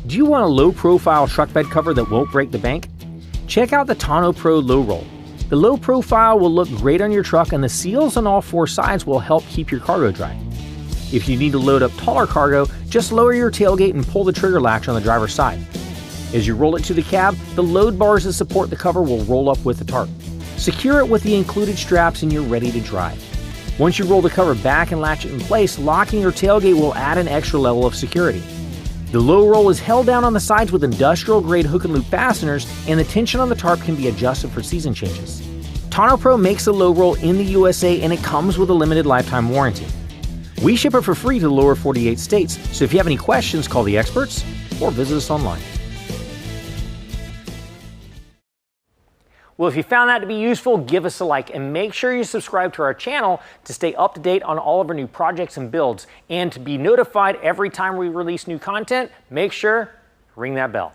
Do you want a low-profile truck bed cover that won't break the bank? Check out the TonnoPro Low Roll. The low profile will look great on your truck, and the seals on all four sides will help keep your cargo dry. If you need to load up taller cargo, just lower your tailgate and pull the trigger latch on the driver's side. As you roll it to the cab, the load bars that support the cover will roll up with the tarp. Secure it with the included straps and you're ready to drive. Once you roll the cover back and latch it in place, locking your tailgate will add an extra level of security. The low roll is held down on the sides with industrial-grade hook and loop fasteners, and the tension on the tarp can be adjusted for season changes. TonnoPro makes the low roll in the USA, and it comes with a limited lifetime warranty. We ship it for free to the lower 48 states, so if you have any questions, call the experts or visit us online. Well, if you found that to be useful, give us a like and make sure you subscribe to our channel to stay up to date on all of our new projects and builds. And to be notified every time we release new content, make sure to ring that bell.